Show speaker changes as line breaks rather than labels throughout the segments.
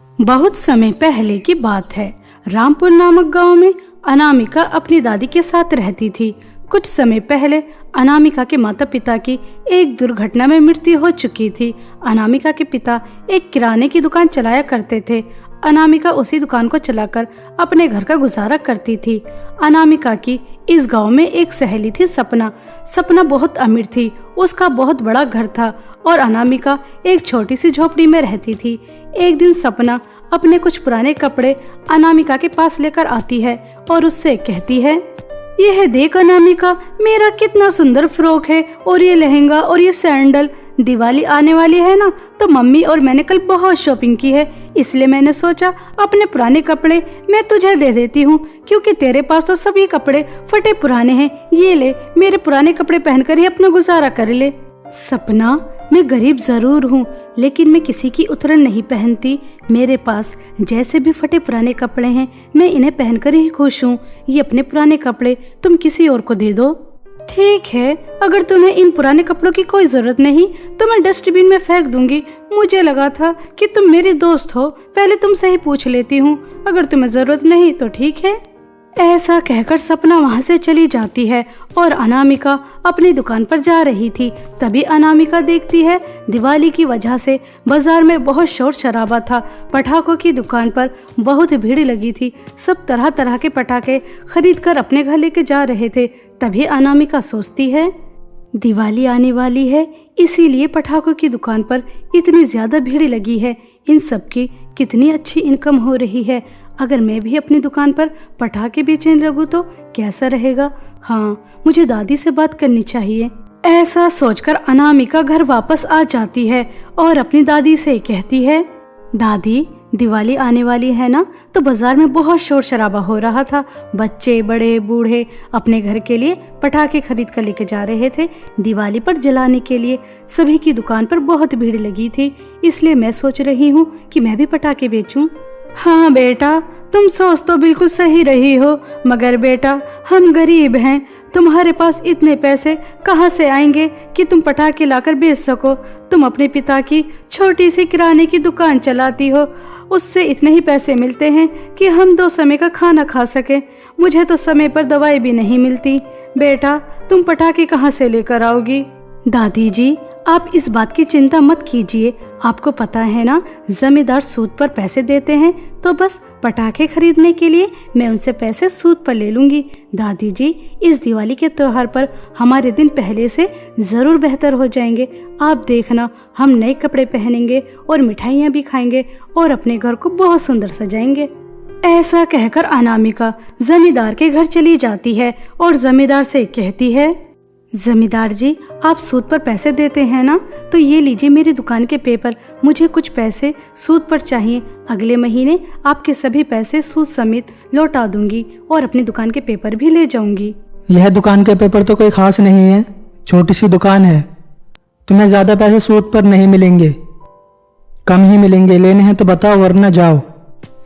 बहुत समय पहले की बात है। रामपुर नामक गांव में अनामिका अपनी दादी के साथ रहती थी। कुछ समय पहले अनामिका के माता पिता की एक दुर्घटना में मृत्यु हो चुकी थी। अनामिका के पिता एक किराने की दुकान चलाया करते थे। अनामिका उसी दुकान को चलाकर अपने घर का गुजारा करती थी। अनामिका की इस गांव में एक सहेली थी, सपना। सपना बहुत अमीर थी, उसका बहुत बड़ा घर था और अनामिका एक छोटी सी झोपड़ी में रहती थी। एक दिन सपना अपने कुछ पुराने कपड़े अनामिका के पास लेकर आती है और उससे कहती है, यह देख अनामिका, मेरा कितना सुंदर फ्रॉक है और ये लहंगा और ये सैंडल। दिवाली आने वाली है ना, तो मम्मी और मैंने कल बहुत शॉपिंग की है, इसलिए मैंने सोचा अपने पुराने कपड़े मैं तुझे दे देती हूँ, क्योंकि तेरे पास तो सभी कपड़े फटे पुराने हैं। ये ले, मेरे पुराने कपड़े पहनकर ही अपना गुजारा कर ले। सपना, मैं गरीब जरूर हूँ, लेकिन मैं किसी की उतरन नहीं पहनती। मेरे पास जैसे भी फटे पुराने कपड़े हैं, मैं इन्हें पहनकर ही खुश हूँ। ये अपने पुराने कपड़े तुम किसी और को दे दो। ठीक है, अगर तुम्हें इन पुराने कपड़ों की कोई जरूरत नहीं तो मैं डस्टबिन में फेंक दूंगी। मुझे लगा था कि तुम मेरी दोस्त हो, पहले तुमसे ही पूछ लेती हूँ। अगर तुम्हें जरूरत नहीं तो ठीक है। ऐसा कहकर सपना वहाँ से चली जाती है और अनामिका अपनी दुकान पर जा रही थी। तभी अनामिका देखती है दिवाली की वजह से बाजार में बहुत शोर शराबा था। पटाखों की दुकान पर बहुत भीड़ लगी थी। सब तरह तरह के पटाखे खरीद कर अपने घर लेके जा रहे थे। तभी अनामिका सोचती है, दिवाली आने वाली है, इसीलिए पटाखों की दुकान पर इतनी ज्यादा भीड़ लगी है। इन सब की कितनी अच्छी इनकम हो रही है। अगर मैं भी अपनी दुकान पर पटाखे बेचने लगूं तो कैसा रहेगा। हाँ, मुझे दादी से बात करनी चाहिए। ऐसा सोचकर अनामिका घर वापस आ जाती है और अपनी दादी से कहती है, दादी, दिवाली आने वाली है ना, तो बाजार में बहुत शोर शराबा हो रहा था। बच्चे, बड़े, बूढ़े अपने घर के लिए पटाखे खरीद कर लेके जा रहे थे दिवाली पर जलाने के लिए। सभी की दुकान पर बहुत भीड़ लगी थी, इसलिए मैं सोच रही हूँ कि मैं भी पटाखे बेचूं। हाँ बेटा, तुम सोच तो बिल्कुल सही रही हो, मगर बेटा हम गरीब हैं। तुम्हारे पास इतने पैसे कहाँ से आएंगे कि तुम पटाखे लाकर बेच सको। तुम अपने पिता की छोटी सी किराने की दुकान चलाती हो, उससे इतने ही पैसे मिलते हैं कि हम 2 समय का खाना खा सके। मुझे तो समय पर दवाई भी नहीं मिलती। बेटा, तुम पटाखे कहाँ से लेकर आओगी? दादी जी, आप इस बात की चिंता मत कीजिए। आपको पता है ना, जमींदार सूद पर पैसे देते हैं, तो बस पटाखे खरीदने के लिए मैं उनसे पैसे सूद पर ले लूंगी। दादी जी, इस दिवाली के त्योहार पर हमारे दिन पहले से जरूर बेहतर हो जाएंगे। आप देखना, हम नए कपड़े पहनेंगे और मिठाइयाँ भी खाएंगे और अपने घर को बहुत सुंदर सजाएंगे। ऐसा कहकर अनामिका जमींदार के घर चली जाती है और जमींदार से कहती है, जमींदार जी, आप सूद पर पैसे देते हैं ना, तो ये लीजिए मेरी दुकान के पेपर। मुझे कुछ पैसे सूद पर चाहिए। अगले महीने आपके सभी पैसे सूद समेत लौटा दूंगी और अपनी दुकान के पेपर भी ले जाऊंगी।
यह दुकान के पेपर तो कोई खास नहीं है, छोटी सी दुकान है। तुम्हें ज्यादा पैसे सूद पर नहीं मिलेंगे, कम ही मिलेंगे। लेने हैं तो बताओ, वरना जाओ।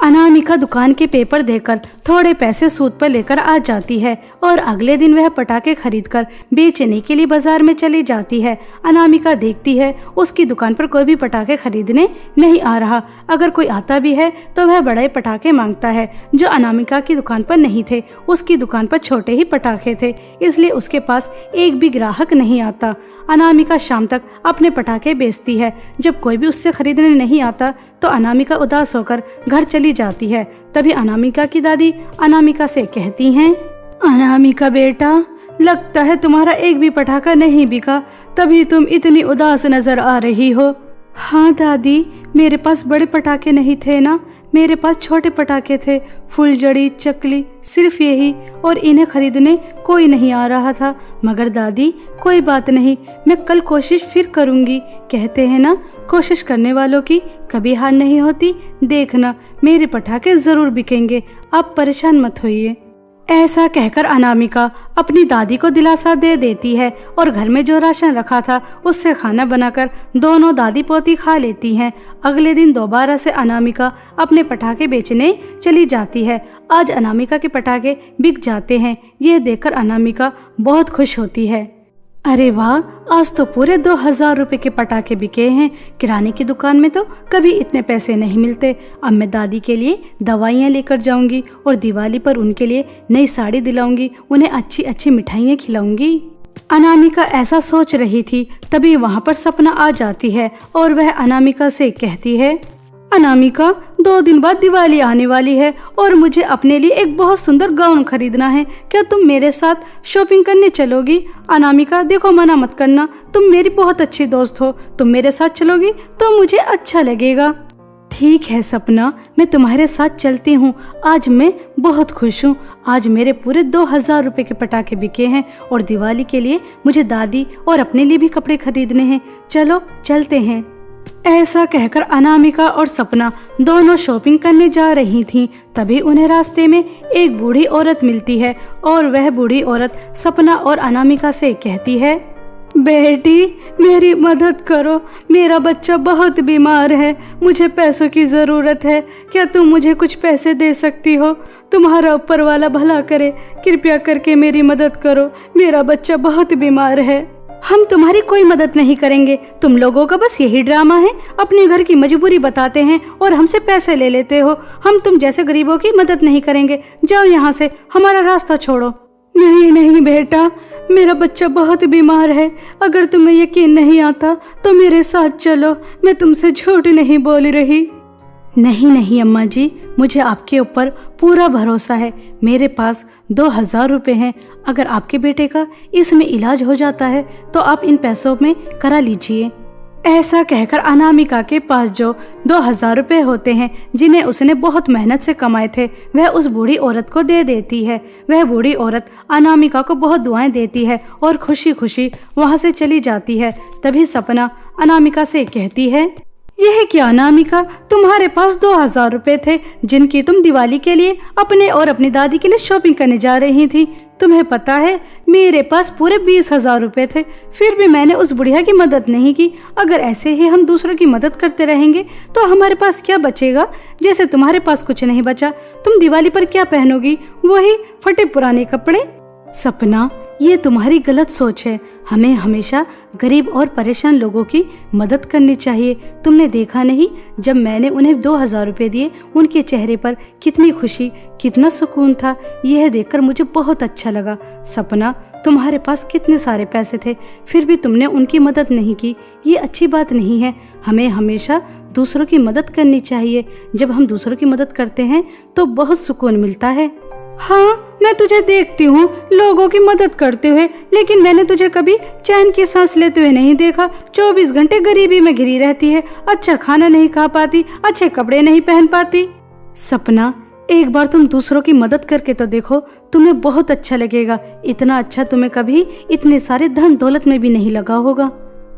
अनामिका दुकान के पेपर देकर थोड़े पैसे सूद पर लेकर आ जाती है और अगले दिन वह पटाखे खरीदकर बेचने के लिए बाजार में चली जाती है। अनामिका देखती है उसकी दुकान पर कोई भी पटाखे खरीदने नहीं आ रहा। अगर कोई आता भी है तो वह बड़े पटाखे मांगता है, जो अनामिका की दुकान पर नहीं थे। उसकी दुकान पर छोटे ही पटाखे थे, इसलिए उसके पास एक भी ग्राहक नहीं आता। अनामिका शाम तक अपने पटाखे बेचती है। जब कोई भी उससे खरीदने नहीं आता तो अनामिका उदास होकर घर चली जाती है। तभी अनामिका की दादी अनामिका से कहती हैं, अनामिका बेटा, लगता है तुम्हारा एक भी पटाखा नहीं बिका, तभी तुम इतनी उदास नजर आ रही हो। हाँ दादी, मेरे पास बड़े पटाखे नहीं थे ना, मेरे पास छोटे पटाखे थे, फुलझड़ी, चकली, सिर्फ यही, और इन्हें खरीदने कोई नहीं आ रहा था। मगर दादी, कोई बात नहीं, मैं कल कोशिश फिर करूंगी। कहते हैं ना, कोशिश करने वालों की कभी हार नहीं होती। देखना, मेरे पटाखे जरूर बिकेंगे, आप परेशान मत होइए। ऐसा कहकर अनामिका अपनी दादी को दिलासा दे देती है और घर में जो राशन रखा था उससे खाना बनाकर दोनों दादी पोती खा लेती हैं। अगले दिन दोबारा से अनामिका अपने पटाखे बेचने चली जाती है। आज अनामिका के पटाखे बिक जाते हैं। यह देखकर अनामिका बहुत खुश होती है। अरे वाह, आज तो पूरे 2000 रुपए के पटाखे बिके हैं। किराने की दुकान में तो कभी इतने पैसे नहीं मिलते। अब मैं दादी के लिए दवाइयाँ लेकर जाऊंगी और दिवाली पर उनके लिए नई साड़ी दिलाऊंगी, उन्हें अच्छी अच्छी मिठाइयाँ खिलाऊंगी। अनामिका ऐसा सोच रही थी, तभी वहाँ पर सपना आ जाती है और वह अनामिका से कहती है, अनामिका 2 दिन बाद दिवाली आने वाली है और मुझे अपने लिए एक बहुत सुंदर गाउन खरीदना है। क्या तुम मेरे साथ शॉपिंग करने चलोगी? अनामिका देखो, मना मत करना, तुम मेरी बहुत अच्छी दोस्त हो, तुम मेरे साथ चलोगी तो मुझे अच्छा लगेगा। ठीक है सपना, मैं तुम्हारे साथ चलती हूँ। आज मैं बहुत खुश हूँ। आज मेरे पूरे 2000 रुपए के पटाखे बिके हैं और दिवाली के लिए मुझे दादी और अपने लिए भी कपड़े खरीदने हैं। चलो चलते हैं। ऐसा कहकर अनामिका और सपना दोनों शॉपिंग करने जा रही थीं। तभी उन्हें रास्ते में एक बूढ़ी औरत मिलती है और वह बूढ़ी औरत सपना और अनामिका से कहती है, बेटी मेरी मदद करो, मेरा बच्चा बहुत बीमार है, मुझे पैसों की जरूरत है। क्या तुम मुझे कुछ पैसे दे सकती हो? तुम्हारा ऊपर वाला भला करे, कृपया करके मेरी मदद करो, मेरा बच्चा बहुत बीमार है। हम तुम्हारी कोई मदद नहीं करेंगे, तुम लोगों का बस यही ड्रामा है, अपने घर की मजबूरी बताते हैं और हमसे पैसे ले लेते हो। हम तुम जैसे गरीबों की मदद नहीं करेंगे, जाओ यहाँ से, हमारा रास्ता छोड़ो। नहीं नहीं बेटा, मेरा बच्चा बहुत बीमार है, अगर तुम्हें यकीन नहीं आता तो मेरे साथ चलो, मैं तुमसे झूठ नहीं बोल रही। नहीं नहीं अम्मा जी, मुझे आपके ऊपर पूरा भरोसा है। मेरे पास 2000 रुपए हैं। अगर आपके बेटे का इसमें इलाज हो जाता है तो आप इन पैसों में करा लीजिए। ऐसा कहकर अनामिका के पास जो 2000 रुपए होते हैं, जिन्हें उसने बहुत मेहनत से कमाए थे, वह उस बूढ़ी औरत को दे देती है। वह बूढ़ी औरत अनामिका को बहुत दुआएं देती है और खुशी खुशी वहां से चली जाती है। तभी सपना अनामिका से कहती है, यह क्या अनामिका, तुम्हारे पास 2000 रुपए थे जिनकी तुम दिवाली के लिए अपने और अपनी दादी के लिए शॉपिंग करने जा रही थी। तुम्हें पता है मेरे पास पूरे 20,000 रुपए थे, फिर भी मैंने उस बुढ़िया की मदद नहीं की। अगर ऐसे ही हम दूसरों की मदद करते रहेंगे तो हमारे पास क्या बचेगा? जैसे तुम्हारे पास कुछ नहीं बचा, तुम दिवाली पर क्या पहनोगी? वही फटे पुराने कपड़े। सपना, ये तुम्हारी गलत सोच है। हमें हमेशा गरीब और परेशान लोगों की मदद करनी चाहिए। तुमने देखा नहीं, जब मैंने उन्हें 2000 रुपए दिए, उनके चेहरे पर कितनी खुशी, कितना सुकून था। यह देखकर मुझे बहुत अच्छा लगा। सपना, तुम्हारे पास कितने सारे पैसे थे, फिर भी तुमने उनकी मदद नहीं की। ये अच्छी बात नहीं है। हमें हमेशा दूसरों की मदद करनी चाहिए। जब हम दूसरों की मदद करते हैं तो बहुत सुकून मिलता है। हाँ, मैं तुझे देखती हूँ लोगों की मदद करते हुए, लेकिन मैंने तुझे कभी चैन की सांस लेते हुए नहीं देखा। 24 घंटे गरीबी में घिरी रहती है, अच्छा खाना नहीं खा पाती, अच्छे कपड़े नहीं पहन पाती। सपना, एक बार तुम दूसरों की मदद करके तो देखो, तुम्हें बहुत अच्छा लगेगा। इतना अच्छा तुम्हें कभी इतने सारे धन दौलत में भी नहीं लगा होगा।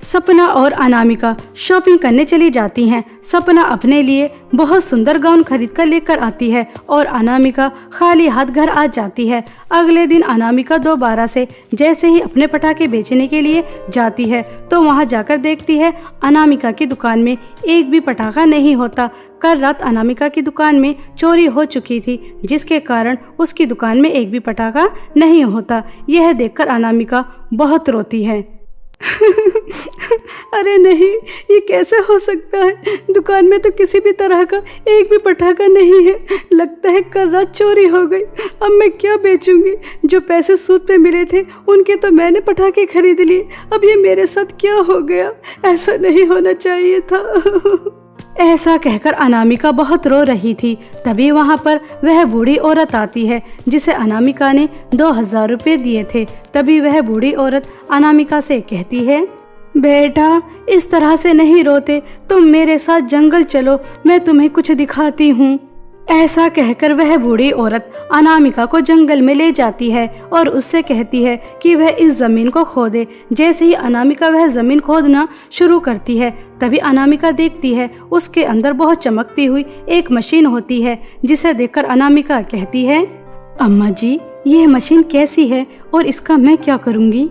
सपना और अनामिका शॉपिंग करने चली जाती हैं। सपना अपने लिए बहुत सुंदर गाउन खरीद कर लेकर आती है और अनामिका खाली हाथ घर आ जाती है। अगले दिन अनामिका दोबारा से जैसे ही अपने पटाखे बेचने के लिए जाती है तो वहां जाकर देखती है अनामिका की दुकान में एक भी पटाखा नहीं होता। कल रात अनामिका की दुकान में चोरी हो चुकी थी, जिसके कारण उसकी दुकान में एक भी पटाखा नहीं होता। यह देखकर अनामिका बहुत रोती है। अरे नहीं, ये कैसे हो सकता है? दुकान में तो किसी भी तरह का एक भी पटाखा नहीं है। लगता है कल रात चोरी हो गई। अब मैं क्या बेचूंगी? जो पैसे सूद पे मिले थे उनके तो मैंने पटाखे खरीद लिए। अब ये मेरे साथ क्या हो गया? ऐसा नहीं होना चाहिए था। ऐसा कहकर अनामिका बहुत रो रही थी। तभी वहाँ पर वह बूढ़ी औरत आती है जिसे अनामिका ने 2000 रुपए दिए थे। तभी वह बूढ़ी औरत अनामिका से कहती है, बेटा इस तरह से नहीं रोते, तुम मेरे साथ जंगल चलो, मैं तुम्हें कुछ दिखाती हूँ। ऐसा कहकर वह बूढ़ी औरत अनामिका को जंगल में ले जाती है और उससे कहती है कि वह इस जमीन को खोदे। जैसे ही अनामिका वह जमीन खोदना शुरू करती है, तभी अनामिका देखती है उसके अंदर बहुत चमकती हुई एक मशीन होती है, जिसे देखकर अनामिका कहती है, अम्मा जी यह मशीन कैसी है और इसका मैं क्या करूँगी?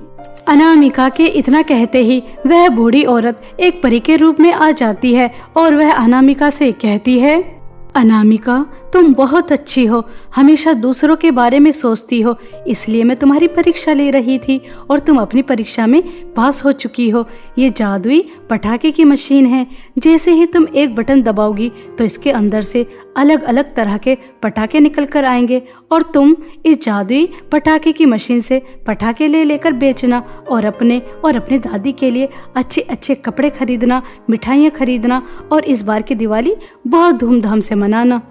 अनामिका के इतना कहते ही वह बूढ़ी औरत एक परी के रूप में आ जाती है और वह अनामिका से कहती है, अनामिका तुम बहुत अच्छी हो, हमेशा दूसरों के बारे में सोचती हो, इसलिए मैं तुम्हारी परीक्षा ले रही थी और तुम अपनी परीक्षा में पास हो चुकी हो। ये जादुई पटाखे की मशीन है। जैसे ही तुम एक बटन दबाओगी तो इसके अंदर से अलग अलग तरह के पटाखे निकल कर आएंगे और तुम इस जादुई पटाखे की मशीन से पटाखे ले लेकर बेचना और अपने दादी के लिए अच्छे अच्छे कपड़े खरीदना, मिठाइयाँ खरीदना और इस बार की दिवाली बहुत धूमधाम से मनाना।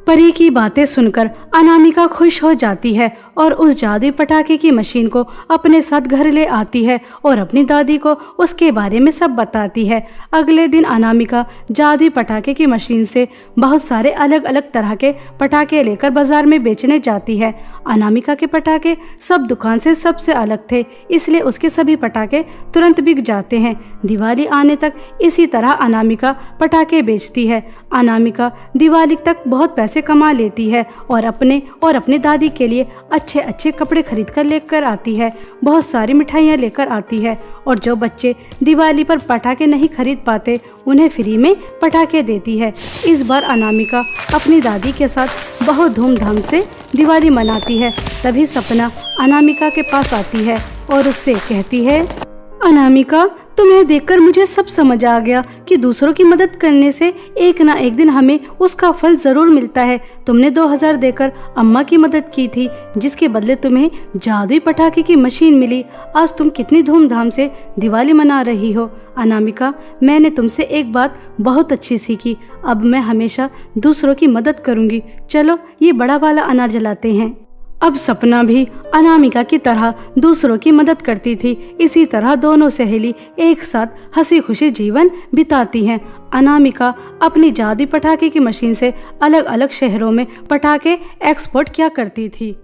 परी की बातें सुनकर अनामिका खुश हो जाती है और उस जादुई पटाखे की मशीन को अपने साथ घर ले आती है और अपनी दादी को उसके बारे में सब बताती है। अगले दिन अनामिका जादुई पटाखे की मशीन से बहुत सारे अलग अलग तरह के पटाखे लेकर बाजार में बेचने जाती है। अनामिका के पटाखे सब दुकान से सबसे अलग थे, इसलिए उसके सभी पटाखे तुरंत बिक जाते हैं। दिवाली आने तक इसी तरह अनामिका पटाखे बेचती है। अनामिका दिवाली तक बहुत पैसे कमा लेती है और अपने दादी के लिए अच्छे अच्छे कपड़े खरीद कर लेकर आती है, बहुत सारी मिठाइयाँ लेकर आती है और जो बच्चे दिवाली पर पटाखे नहीं खरीद पाते उन्हें फ्री में पटाखे देती है। इस बार अनामिका अपनी दादी के साथ बहुत धूमधाम से दिवाली मनाती है। तभी सपना अनामिका के पास आती है और उससे कहती है, अनामिका, तुम्हें देखकर मुझे सब समझ आ गया कि दूसरों की मदद करने से एक ना एक दिन हमें उसका फल जरूर मिलता है। तुमने 2000 देकर अम्मा की मदद की थी, जिसके बदले तुम्हें जादुई पटाखे की मशीन मिली। आज तुम कितनी धूमधाम से दिवाली मना रही हो। अनामिका, मैंने तुमसे एक बात बहुत अच्छी सीखी। अब मैं हमेशा दूसरों की मदद करूंगी। चलो ये बड़ा वाला अनार जलाते हैं। अब सपना भी अनामिका की तरह दूसरों की मदद करती थी। इसी तरह दोनों सहेली एक साथ हंसी खुशी जीवन बिताती हैं। अनामिका अपनी जादुई पटाखे की मशीन से अलग अलग शहरों में पटाखे एक्सपोर्ट किया करती थी।